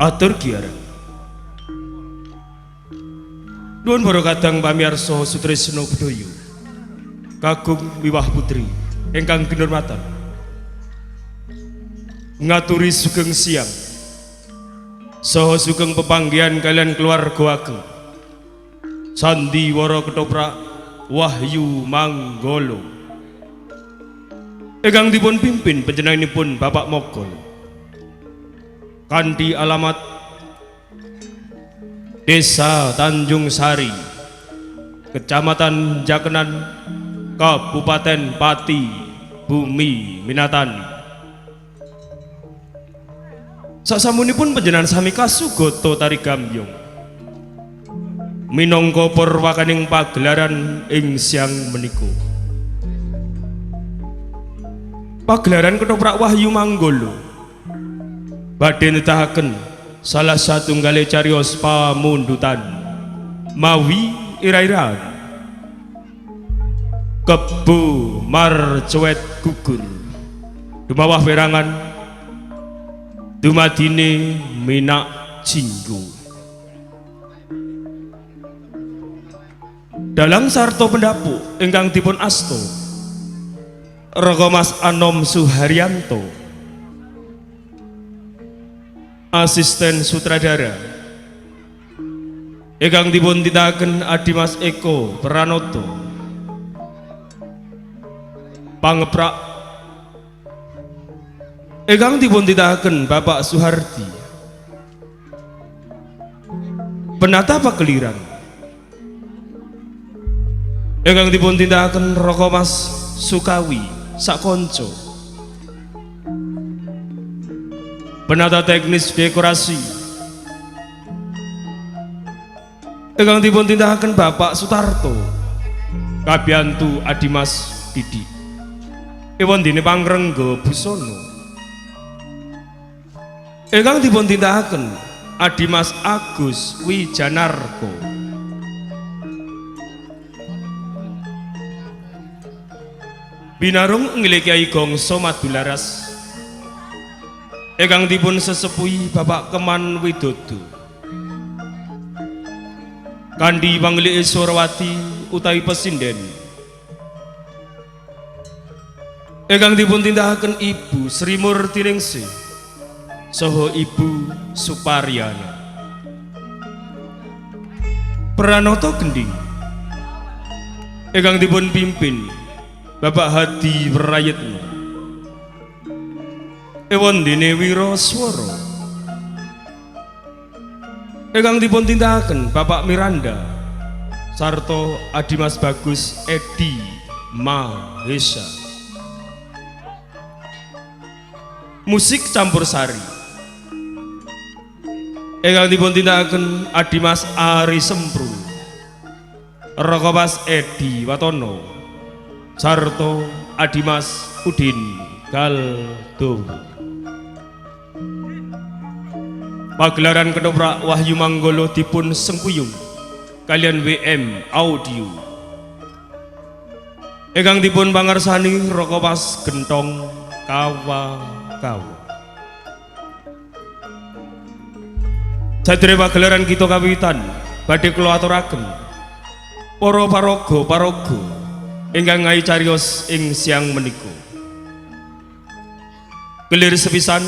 Atur Kiara. Nuwun para kadang pamirsa Sutresna Budaya. Kagum Wiwah Putri ingkang kinurmatan. Ngaturi sugeng siang. Saha sugeng pepanggihan kalian keluarga ageng. Sandiwara Ketoprak Wahyu Manggala. Ingkang dipun pimpin panjenenganipun Bapak Mogol. Kanthi alamat Desa Tanjung Sari, Kecamatan Jakenan, Kabupaten Pati, Bumi Minatani. Sasamunipun panjenengan sami kasugoto tari gambyong minangka purwakaning pagelaran ing siang menika. Pagelaran Ketoprak Wahyu Manggala badhe nedahaken salah satunggale cariyos pamundutan mawi ira-iraan Kebo Marcuet gugur dumawah werangan dumadine Minak Jinggo. Dalang sarta pendapuk ingkang dipun asta Raka Mas Anom Suharyanto, asisten sutradara ingkang dipun tindakaken Adimas Eko Pranoto, pangeprak ingkang dipun tindakaken Bapak Suhardi, penata pakeliran ingkang dipun tindakaken Raka Mas Sukawi sakonco, penata teknis dekorasi ingkang dipun tindakaken Bapak Sutarto, kabiyantu Adimas Didi, ewondene pangrengga busana ingkang dipun tindakaken Adimas Agus Wijanarko, binarung inggih Kyai Gongso Madularas ingkang dipun sesepuhi Bapak Keman Widodo, Kandi Panglih Iswarawati utawi Pesinden ingkang dipun tindakaken Ibu Sri Murtiningsih saha Ibu Suparyana, Pranoto Gending ingkang dipun pimpin Bapak Hadi Prayitno, ewondene Wiraswara ingkang dipun tindakaken Bapak Miranda sarta Adimas Bagus Edi Mahesa. Musik campursari ingkang dipun tindakaken Adimas Ari Sempru, Raka Mas Edi Watono sarta Adimas Udin Galdowo. Pagelaran Ketoprak Wahyu Manggala dipun sengkuyung kalian WM Audio ingkang dipun pangarsani Raka Mas Gentong Kawa-kawa. Sadere pagelaran kita kawitan badhe kula aturaken para paraga ingkang ngayi cariyos ing siang menika. Kelir sepisan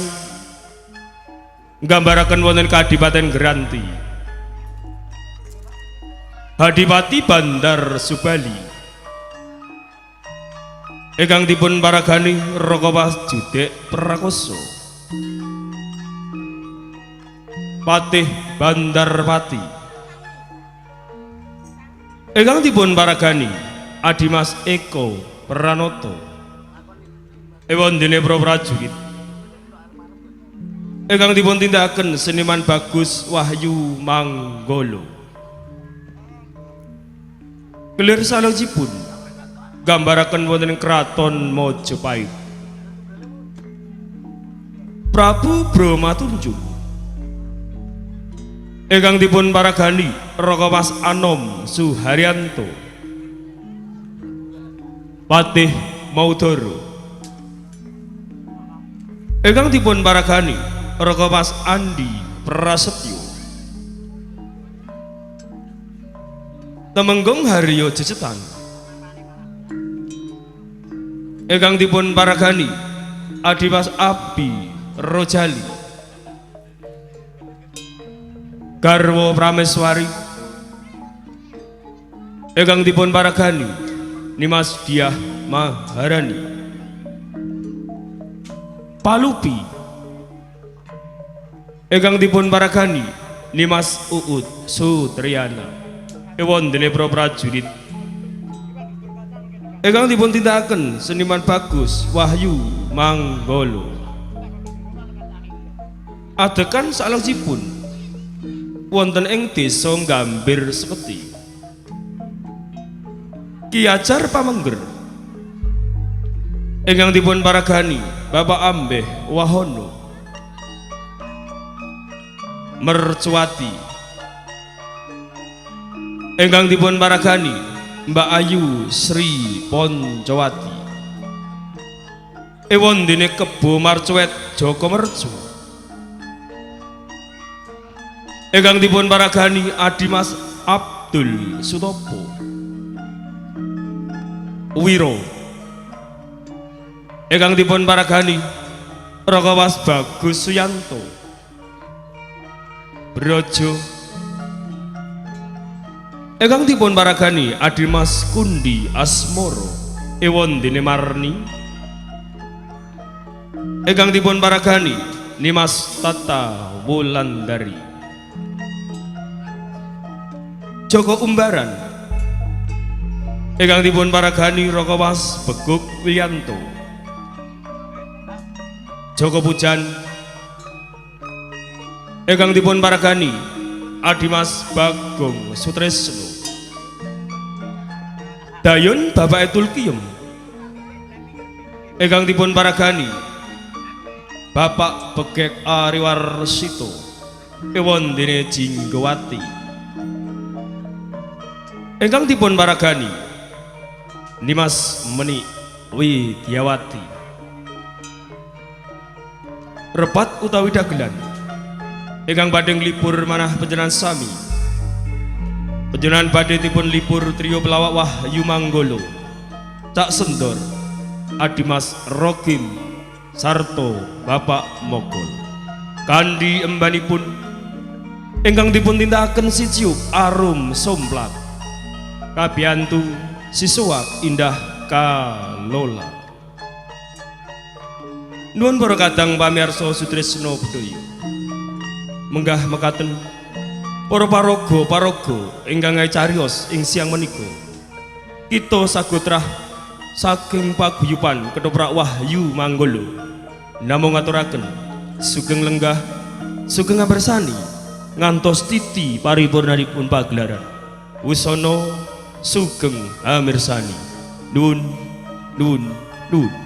nggambaraken wonten Kadipaten Geranti, Hadipati Bandar Subali ingkang dipun paragani Raka Mas Judek Prakoso, Patih Bandarpati ingkang dipun paragani Adimas Eko Pranoto, ewondene prajurit ingkang dipun tindakaken Seniman Bagus Wahyu Manggala. Kelir salajipun gambaraken wonten Kraton Majapahit, Prabu Bromatunjung ingkang dipun paragani Raka Mas Anom Suharyanto, Patih Maudoro ingkang dipun paragani Raka Mas Andi prasetyo. Temenggung Haryo Jecetan ingkang dipun paragani Adimas Abi Rojali garwa Prameswari ingkang dipun paragani Nimas Diah Maharani Palupi ingkang dipun paragani Nimas Uut Sutriyana ewondene para prajurit ingkang dipun tindakaken seniman Bagus Wahyu Manggolo adegan salajengipun wonten ing desa Gambir Seketi Ki Ajar Pamengger ingkang dipun paragani Bapak Ambeh Wahono Mercuati ingkang dipun paragani Mbak Ayu Sri Poncowati ewondene Kebo Marcuet Joko Mercu ingkang dipun paragani Adimas Abdul Sutopo Wiro ingkang dipun paragani Rakawas Bagus Suyanto Brojo ingkang dipun paragani Adimas Kundi Asmoro ewondene Marni ingkang dipun paragani Nimas Tata Wulandari Joko Umbaran ingkang dipun paragani Rakawas Beguk Wiyanto Joko Pujan ingkang dipun paragani Adimas Bagong Sutresno Dayon Bapak Tulkiyem ingkang dipun paragani Bapak Begek Ariwarsito ewondene Jinggawati ingkang dipun paragani Nimas Meni Widyawati repat utawi dagelan ingkang badhe nglipur manah panjenengan sami panjenengan badhe dipun lipur trio pelawak Wahyu Manggolo Cak Sendor Adimas Rogim sarto Bapak Mogol kandi embanipun ingkang dipun tindakaken siciup arum somplak kabiyantu sisuwak indah kalola nuwun para kadang pamirsa Sutresno Budaya menggah mekaten para paraga ingkang cariyos ing siang menika kita sagotrah saking paguyuban Ketoprak Wahyu Manggolo namung ngaturaken sugeng lenggah sugeng ngabersani ngantos titi paripurnanipun pagelaran wusana sugeng amirsani nuwun nuwun nuwun.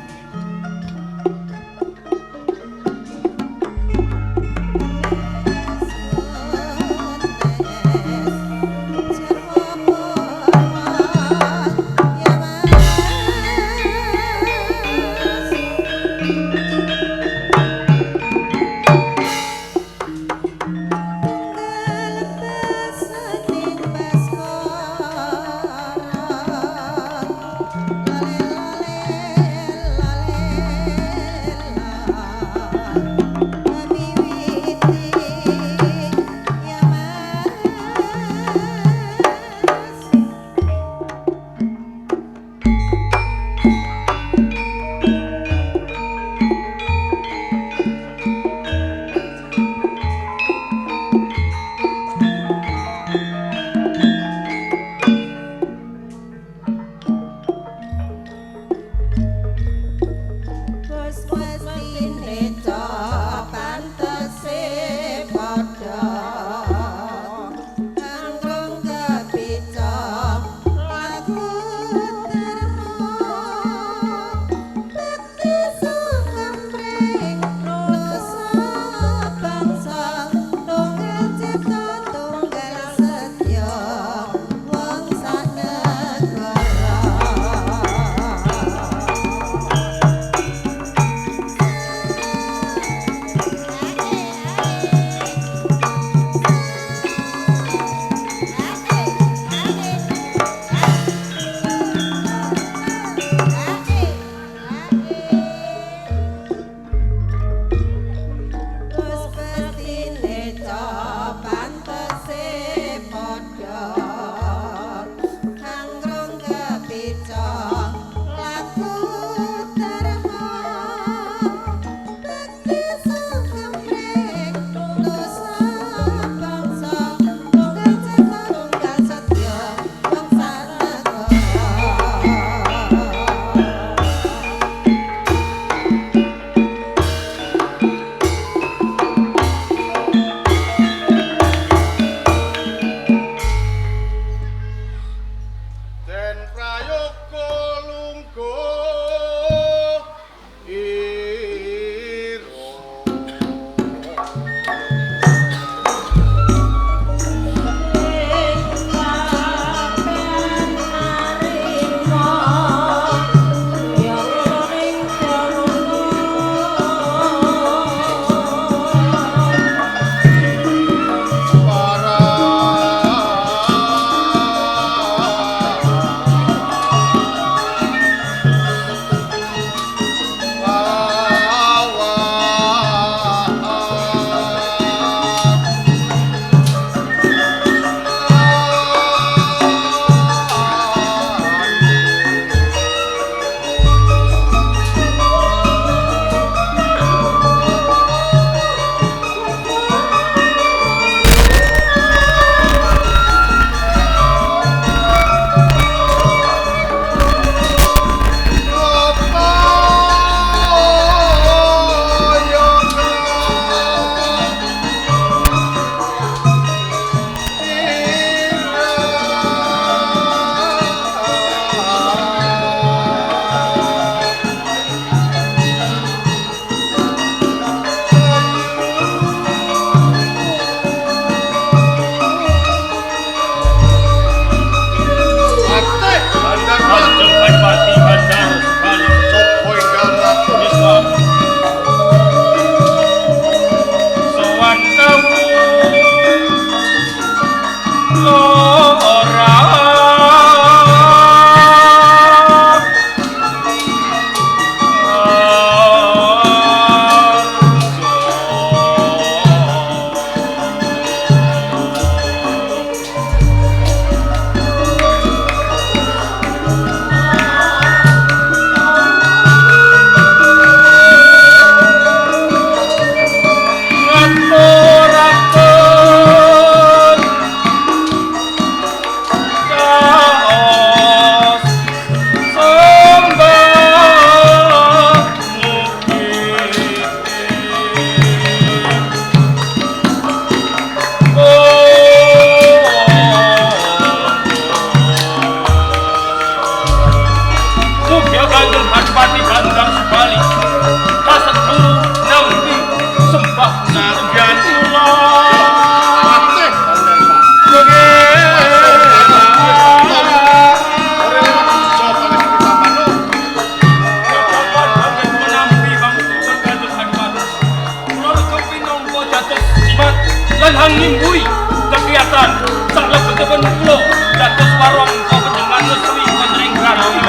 hang nimbui kegiatan sak lebetipun kula dados warung panjenengan Gusti wonten ing Grandhi.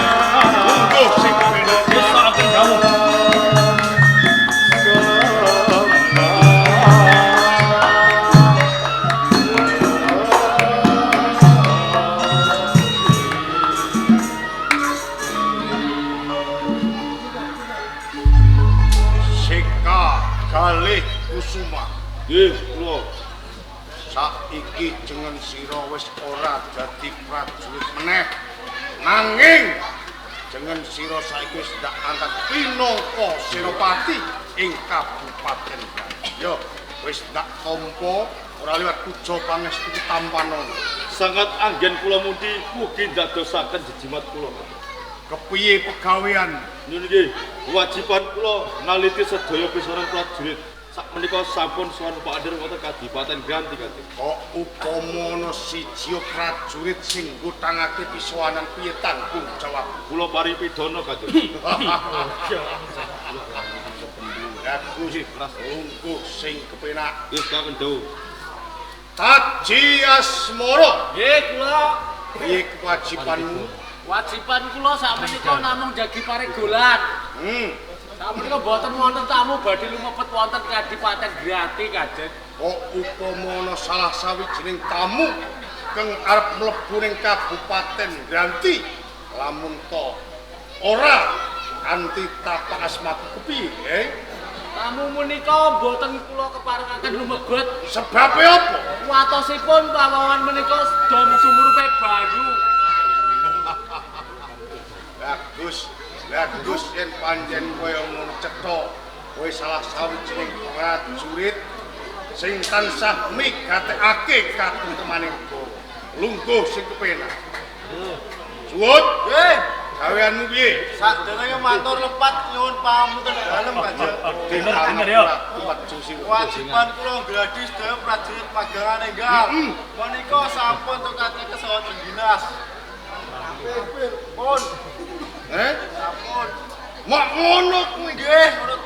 Monggo sing kepenak Desa akan dawuh. Seka kalih kusuma. Nggih, kula. Saiki jeneng sira wis ora dadi prajurit meneh. Nanging jeneng sira saiki wis ndak angkat pinangka senopati ing Kabupaten Gandhi. Wis ndak tampa ora liwat puja pangestu tampanon. Sangat anggen kula mundi mugi ndadosaken jejimat kula. Kepiye pegawean? Nyuwun nggih, kewajiban kula naliti sedaya pisanan prajurit. Sakmenika sampun sowan Pak Andir wonten Kadipaten Granti Kanjeng. Kok upama ana siji prajurit sing ngutangake pisowanan piye tanggung jawab? Kula pari pidana Kanjeng. Aku sih rungkuh sing kepenak. Wis kakek dawuh. Taji Asmara. Nggih, kula. Piye kewajibanmu? Wajiban kula sakmenika namung jagi paregolan. Sakmenika boten wonten tamu badhe lumebet wonten Kadipaten Granti, Kanjeng. Kok upama ana salah sawijining tamu kang arep mlebu ning Kabupaten Granti, lamun to ora kanthi tapak asmaku kepiye? Tamu menika boten kula keparengaken lumebet. Sebabe apa? Watosipun pawawan menika sedaya sumurupe bayu. Bagus yen panjen kaya ngono cetha. Kowe salah sawijining prajurit sing tansah migatekake katentemaning negara. Lungguh sing kepenak. Suwut. Nggih, Gaweanmu piye? sadurunge matur lepat nyuwun pamunten dalem, Kanjeng. Bener ya. Wajiban kula nggladhi sedaya prajurit magelang enggal. Menika sampun tukake saha dinas. Pun, sampun. Mak ngono kuwi. Nggih, menurut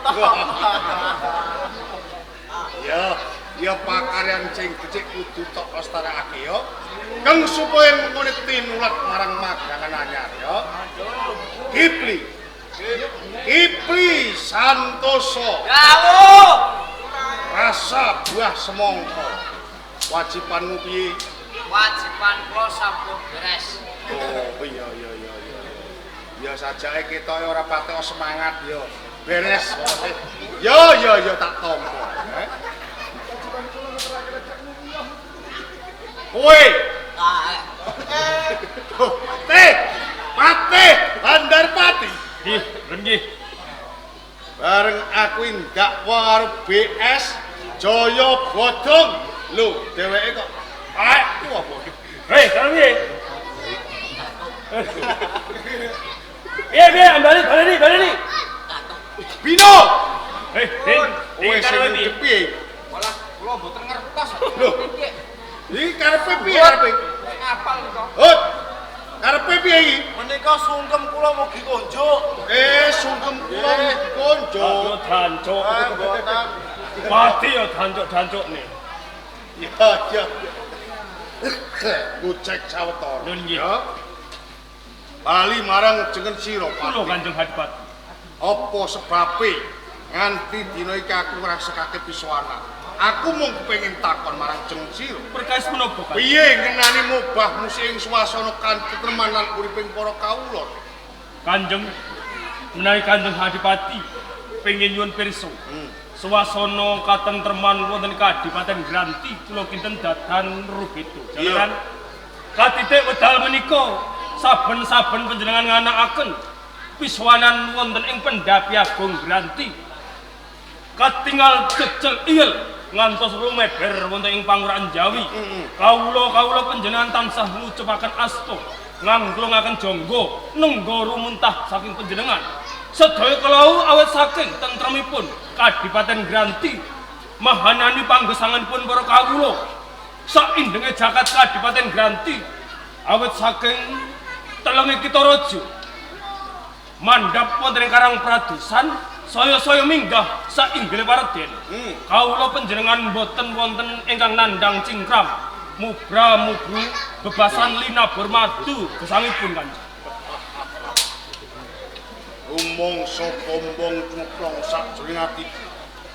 Ya pakaryan sing becik kudu tok lestarekake ya. Kang supaya ngene tinulat marang magangan anyar ya. Kipli Santoso. Dawuh. Rasa buah semangka. Wajibanmu piye? Wajiban kula sampun beres. Oh iya. Ya sajake kita ora patek semangat ya. Beres. Ya tak tampa. Kowe Patih Bandarpati. Nggih, nggih. Bareng aku ndakwa karo BS Jaya Bodong. Lho, dheweke kok ku apa? Hei, karo piye? Baleni. Bino. Hei, Kowe sing ndek piye? Malah kula mboten ngertos. Lho. Iki karepe piye karepe? Ngapal nika. Hut. Karepe piye iki? Menika sungkem kula mugi konjuk. Sungkem kula konjo. Yo dancuk. Mboten. Pati yo dancuk-dancukne. Ya. Kucek sawetara. Nun nggih. Ya. Bali marang jeneng sira, Kula Pak. Kanjeng Adipati. Apa sebabe nganti dina iki aku ngrasakake pisowanan. Aku mung kepengin takon marang jeneng sira. Perkais menapa, Kanjeng? Piye ngenani mubahmu sing swasana katentreman lan uriping para kawula? Kanjeng menawi Kanjeng Adipati pengin nyuwun pirsa. Swasana katentreman wonten Kadipaten Granti kula kinten dadan rugitu. Jalaran katitik wedal menika saben-saben panjenengan nganakaken pisowanan wonten ing Pendhapi Agung Granti. Katingal jejel iyel ngantos rumeber wonten ing Pangurahan Jawi. Kawula panjenengan tansah ngucupaken asta nganglungaken jangga nengga rumuntah saking panjenengan. Sedaya kalau awet saking tentremipun Kadipaten Granti mahanani panggesanganipun para kawula saindenge jagat Kadipaten Granti awet saking telenge kita raja mandhap wonten ing Karang Pradusan saya minggah sainggile Raden. Kawula panjenengan boten wonten ingkang nandhang cingkrang. Mubra-mubru bebasan linabur madu gesangipun Kanjeng. Rumangsa pombong cemplong sajroning ati.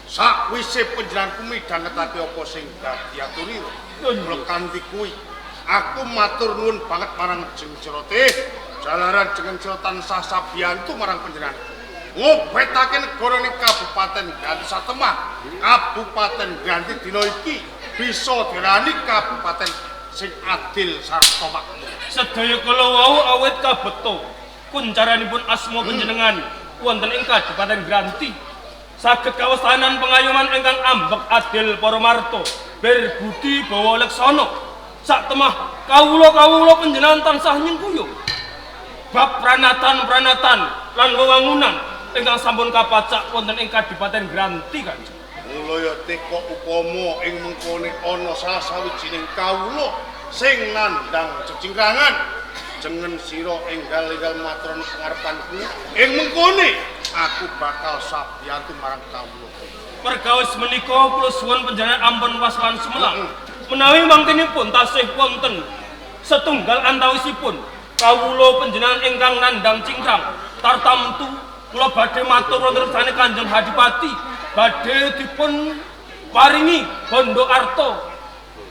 Sakwise panjenengan kumidhangetake apa sing dadi aturira. Kula kanthi kuwi aku matur nuwun banget marang Jeng Cirote. Jalaran Jeng Cirote tansah sabiyantu marang panjenengan. Ngobetake negara ning Kabupaten Granti Satemah. Kabupaten Granti dina iki bisa dirani kabupaten sing adil sarta makmur. Sedaya kula wau awit kabeto kuncaranipun asma panjenengan wonten ing Kabupaten Granti saged kawastanan pengayoman ingkang ambek adil para marto berbudi bawa leksana sak temah kawula panjenengan tansah nyengkuyo bab pranatan-pranatan lan wewangunan ingkang sampun kapacak wonten ing Kabupaten Granti Kanjeng. Mula ya teka upama ing mengkone ana salah sawijining kawula sing nandhang cecingrangan jengen sira enggal-enggal matur pangarepanku ing mengkone aku bakal sabiyantu marang kawula. Perkawis menika kula suwun panjenengan ampun waswan sumelang menawi mangkenipun tasih wonten setunggal antawisipun kawula panjenengan ingkang nandhang cingkrang tartamtu kula badhe matur wonten rsane Kanjeng Hadipati badhe dipun paringi bondo arta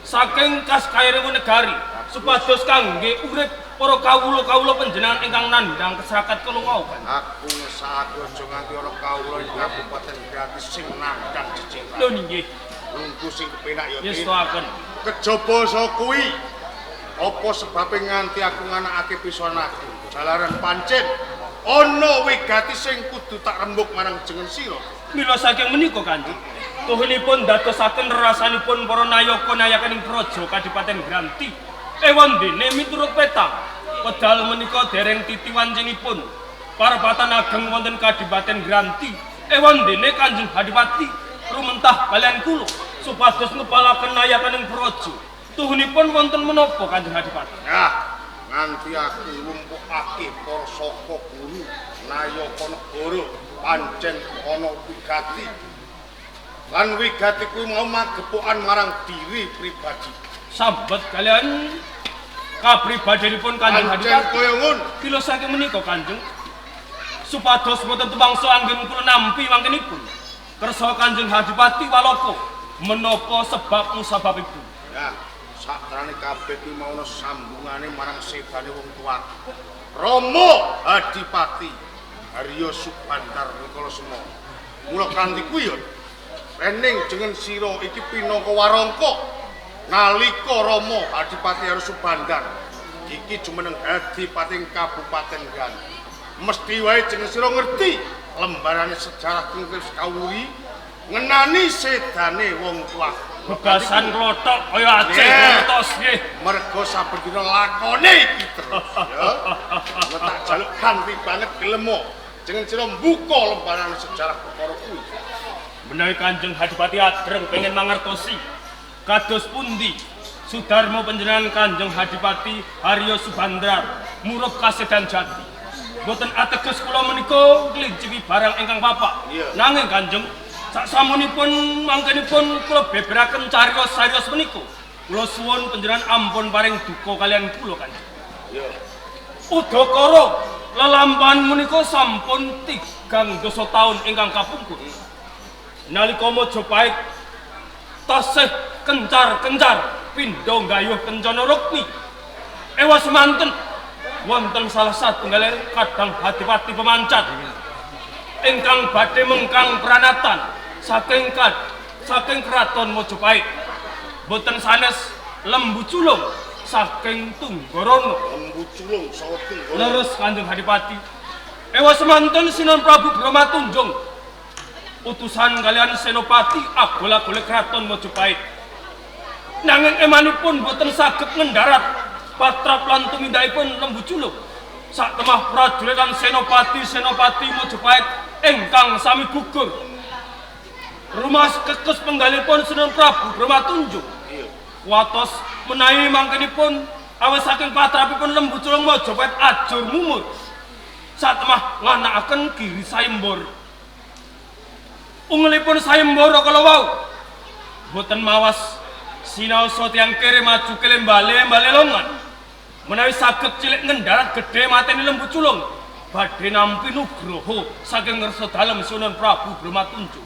saking kas kairipun negari supados kangge urip para kawula panjenengan ingkang nandhang keserakat kula wau. Aku ngesake aja nganti ana kawula ing Kabupaten Granti sing nandhang cecingkrang. Lho nggih. Nunggu sing kepenak ya. Yestaken. Kejaba saka kuwi apa sebabe nganti aku nganakake pisan aku. Jalaran pancen ana wigati sing kudu tak rembug marang jeneng sira. Mila saking menika Kanjeng, tuhunipun dadosaken rasanipun para nayaka-nayakaning praja Kadipaten Granti. Ewan dene miturut peta, wedal menika dereng titiwancinipun parabatan ageng wonten Kadipaten Granti. Ewan dene Kanjeng Hadipati rumentah kalian kula supados ngepalaken nayakaning praja. Tuhunipun wonten menapa Kanjeng Hadipati? Nah, nganti aku nglumpukake para saka guru nayaka negara pancen ana wigati. Lan wigati kuwi mau magepokan marang diri pribadi. Sambet kalian kapribadenipun Kanjeng Pancen Hadipati. kaya ngono. Kila saking menika Kanjeng supados boten tumangsa anggen kula nampi mangkenipun kersa Kanjeng Hadipati walaka menapa sebab musababipun. Ya, sakrane kabeh kuwi mau ana sambungane marang sedane wong tuwa. Rama Hadipati Arya Subandar Nikala Semana. Mula kanthi kuwi ya rening jeneng sira iki pinangka warangka nalika Rama Hadipati Arya Subandar iki jumeneng Hadipating Kabupaten Granti. Mesti wae jeneng sira ngerti lembarane sejarah kengkes kawuri ngenani sedane wong tuwa. Bebasan klothok kaya aceh ngertos nggih. Mergo saben dina lakone iki terus ya. Tak jaluk kanthi banget gelem jeneng sira mbuka lembaran sejarah perkara kuwi. Menawi Kanjeng Hadipati adreng pengen mangertosi kados pundi Sudarma panjenengan Kanjeng Hadipati Arya Subandar murup kasedan jati. Boten ateges kula menika ngelincipi barang ingkang papak. Nanging Kanjeng saksamunipun mangkenipun kula beberaken cariyos-cariyos menika. Kula suwun panjenengan ampun paring duka kalian kula Kanjeng. Ya. Udakara lelampahan menika sampun 3 taun ingkang kapungkur. Nalika Majapahit tasih kencar-kencar pindha nggayuh kencana rukmi. Ewas semanten wonten salah satunggaling kadang Hadipati pemancat ingkang badhe mengkang pranatan saking kraton Majapahit. Boten sanes lembu culung saking Tunggorono. Lembu culung saha Tunggorono. Leres Kanjeng Hadipati. Ewa semanten Sinan Prabu Brahmatunjung utusan kalian Senopati agol-agole kraton Majapahit. Nanging emanipun boten saged ngendarat patrap lan tumindakipun lembu culung. Sak temah prajurit lan senopati Majapahit ingkang sami gugur. Rumas kekes penggalipun Sinan Prabu Brahmatunjung. Watos menawi mangkenipun awis saking patrapipun lembu culung Majapahit ajur mumur. Sak temah nganakaken Giri Saimbor. ungelipun sayembara kala wau boten mawas sinaosa tiyang kere maju kelembale longan menawi saged cilik ngendarat gedhe mateni lembu culung badhe nampi nugroho saking ngersa dalem Sunan Prabu Bromatunjung.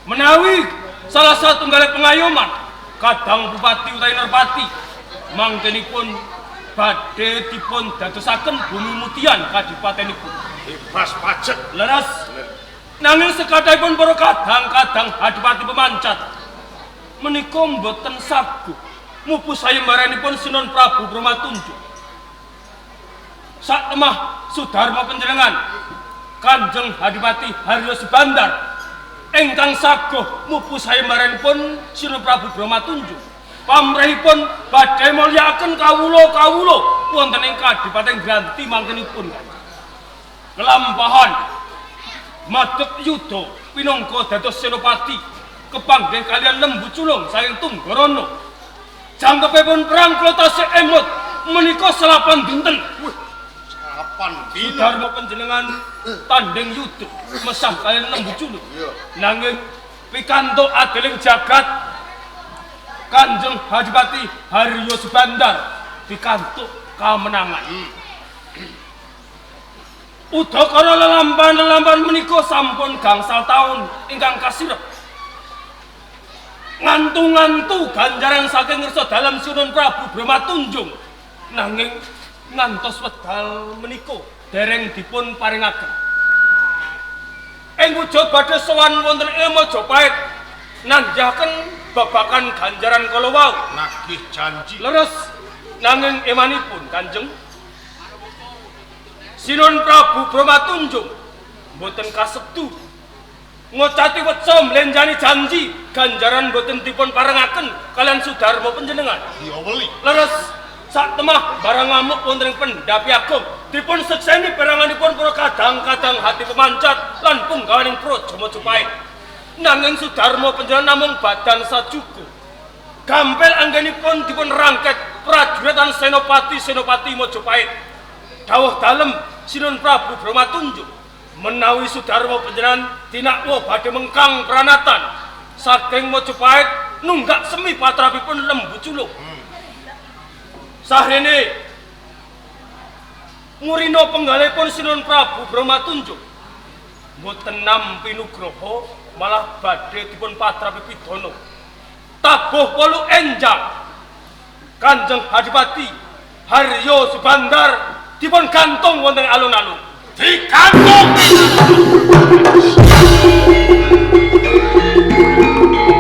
Menawi salah satunggal pengayoman kadang bupati utawi Nerpati mangkenipun badhe dipun dadosaken bumi mutian kadipatenipun. Bebas pajak. Leres nanging sekadaipun para kadang-kadang adipati pemancat menika mboten saguh mupu sayembaranipun Sunan Prabu Bromatunjung. Sak temah Sudarma panjenengan Kanjeng Adipati Haryo Subandar ingkang saguh mupu sayembaranipun Sunan Prabu Bromatunjung. Pamrihipun badhe mulyakaken kawula-kawula wonten ing Kadipaten Granti mangkenipun. Kelampahan madeg yuda pinangka dados senopati kepanggih kalian lembu culung saking Tunggorono. Jangkepipun perang kula tasih emut menika selapan dinten. Salapan dina. Sudarma panjenengan tanding yuda mesah kalian lembu culung. Nanging pikantuk adeling jagat Kanjeng Adipati Haryo Subandar pikantuk kamenangan. Udakara lelampahan menika sampun gangsal taun ingkang kasirep. Ngantu-ngantu ganjaran saking ngersa dalem Sunan Prabu Bromatunjung nanging ngantos wedal menika dereng dipun paringaken. Ing wujud badhe sowan wonten ing Majapahit nanjaken babakan ganjaran kala wau Nagih janji. leres nanging emanipun Kanjeng Sunan Prabu Bromatunjung mboten kasetu ngocati weca mlenjani janji ganjaran mboten dipun parengaken kalian Sudarma panjenengan. Dioweli. Leres sak temah barang ngamuk wonten ing pendhapi agung dipun sekseni peranganipun para kadang-kadang hati pemancat lan punggawaning praja Majapahit. Nanging Sudarma panjenengan namung badan sajuga. Gampil anggenipun dipun rangket prajurit lan senopati Majapahit. Dawuh dalem Sunan Prabu Bromatunjung menawi Sudarma panjenengan tinakwa badhe mengkang pranatan saking Majapahit nunggak semi patrapipun lembu culung. Sahrene ngurina penggalipun Sunan Prabu Bromatunjung mboten nampi nugraha malah badhe dipun patrapi pidana. Tabuh 8 enjang Kanjeng Adipati Haryo Subandar dipun gantung wonten alun-alun. Digantung.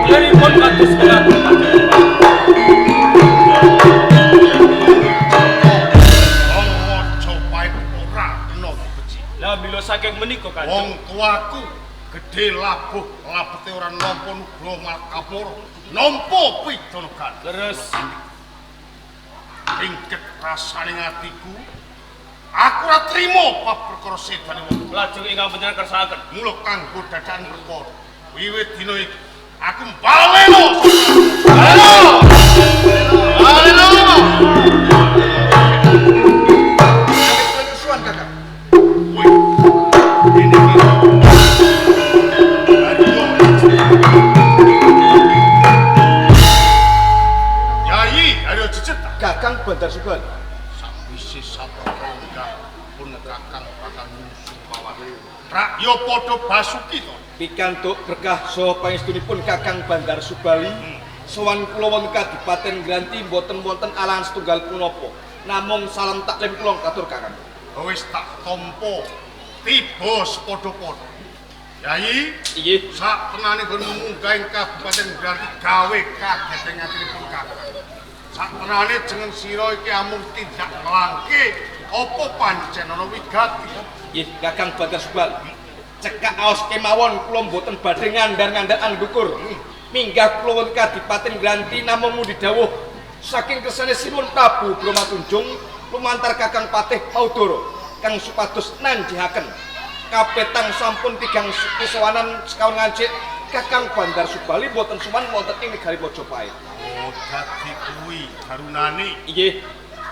Deripun kados mekaten Wong Majapahit ora kena beci. lah mila saking menika Kanjeng. Wong tuaku gedhe labuh labete ora nampa nugroho Malakapura, nampa pidana. Leres Ringket rasaning atiku. Aku ora trima perkara sedane wong. lajeng ingkang panjenengan kersakaken. Mula kanggo dadakan perkara. Wiwit dina iki aku baleno. Penyusuan kakak. Wih. Ini iki. Yai, ayo cecet. Kakang Bandar Subali. Sakwise saprangga pun kakang bakal musuh mawon. Rakya padha basuki to. Pikantuk berkah saha pangestunipun Kakang Bandar Subali. Sowan kula wonten Kadipaten Granti mboten wonten alangan setunggal punapa. Namung salam taklim kula katur Kakang. Wis tak tampa tiba sepadha-padha. Yai, Inggih. sak tenane ben munggah ing Kabupaten Granti gawe kaget ing atilipun kakang. Sak tenane jeneng sira iki amung tindak nglangke apa pancen ana wigati. Nggih, Kakang Bandar Subali. Cekak aos kemawon kula mboten badhe ngandhar-ngandhar angdukur. Minggah kula wonten Kadipaten Granti namung mundi dawuh saking kersane Sunan Prabu Bromatunjung lumantar Kakang Patih Maudara kang supados nanjihaken kapetang sampun tigang kesowanan sekawan ngancik Kakang Bandar Subali mboten sowan wonten ing negari Majapahit. Oh, dadi kuwi garunane. Inggih.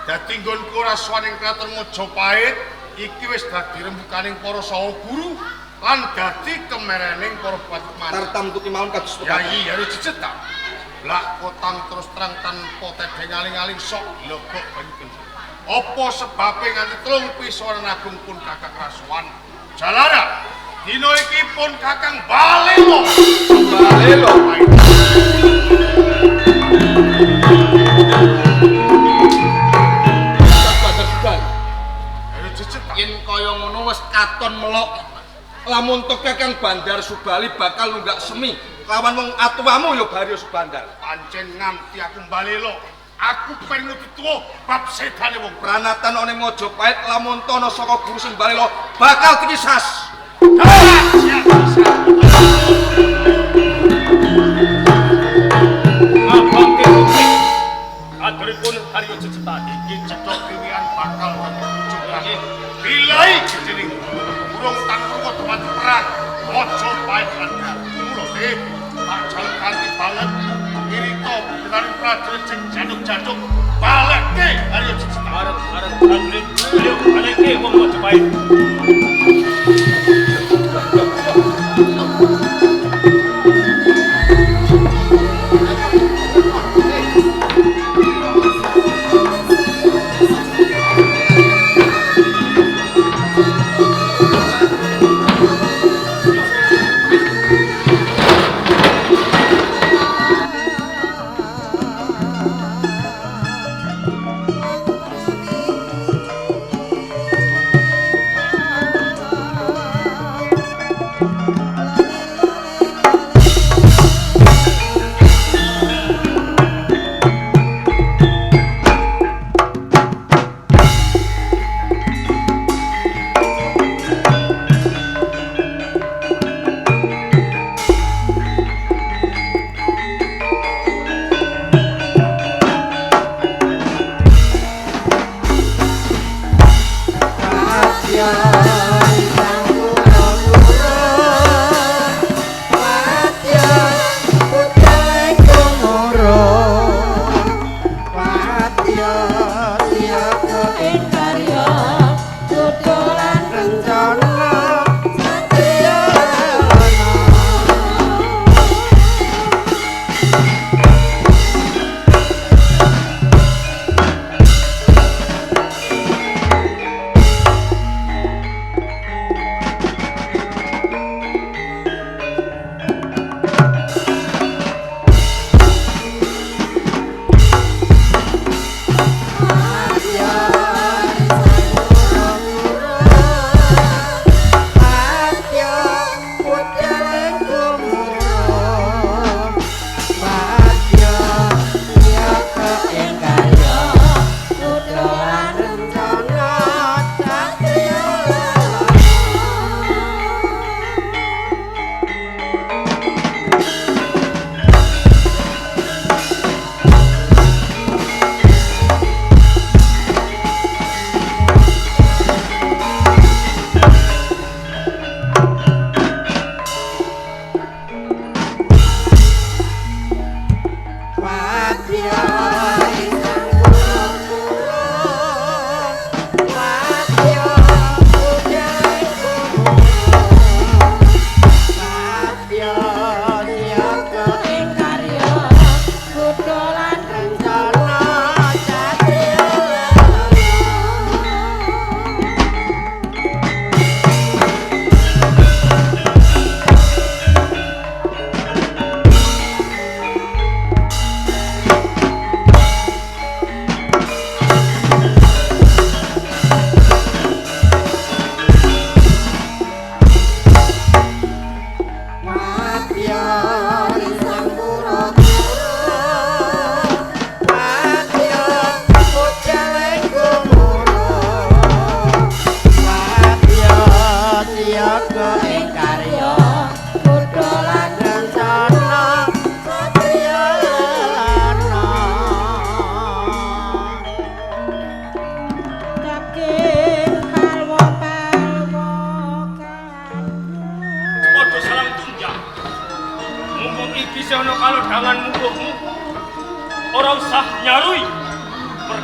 Dadi nggonku ora sowan ing kraton Majapahit iki wis dadi rembukaning para saha guru lan dadi kemerening para patemon. Tartam kuti mawon kados Yayi harus dicetak. Lak kotang terus terang tanpa tedeng aling-aling sok logok banyu. Apa sebabe nganti 3 pisoran agung pun kakang rasuwan. Jalara, dina iki pun kakang Balelo. Balelo. Yen kaya ngono wis katon melok. Lamun to Kakang Bandar Subali bakal nunggak semi lawan wong atuwamu ya Baryo Subandar. Pancen nganti aku Balelo. Aku pengen tuwa bab sedane wong Pranatan ning Majapahit lamun tono saka guru sing Balelo bakal dikisas. Ngabangke rupi. Aturipun Haryo Ceceta iki cedhok dewean bakal menuju nggih. Bilai jeneng burung tanpa teman perang. Majapahit lan mulo tak jalan kanthi banget. Irito dengan prajurit sing jaduk-jaduk balekke Haryo Ceceta. arep prajurit ayo baleke wong Majapahit.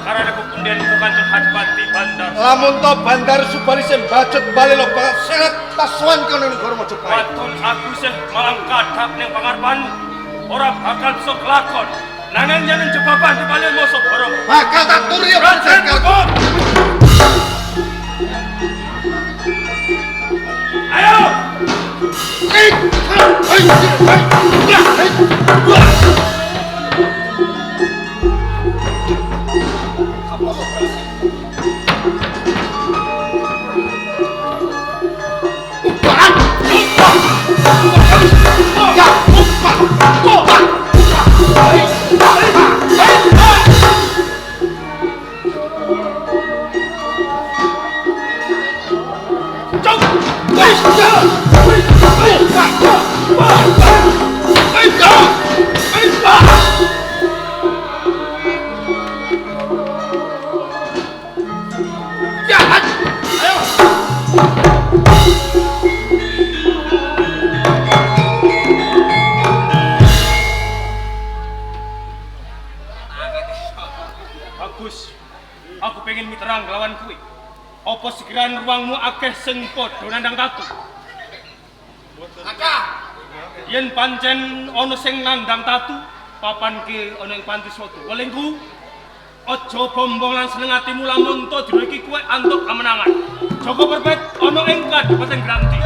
karena aku kemudian bukan Hadipati Bandar. Lamun to Bandar Subali sing bacot bali lo bakal seret taswan kono negara Majapahit. Waton aku sih malang kadhap ning pangarepanmu. Ora bakal bisa kelakon. Nanging yen jebaban dibalik mosok borong. Bakal tak turi ya Bandar. Ayo! Bagus. Aku pengen miterang lawan kuwi. Apa sekiran ruangmu akeh sing padha nandang tatu? Kakak, Yen pancen ana sing nandang tatu, papan ki ana ing Panti Swada. Welingku, aja bombong lan seneng atimu lamun to dina iki kowe antuk kemenangan. Joko Perpet ana ing Kadipaten Granti.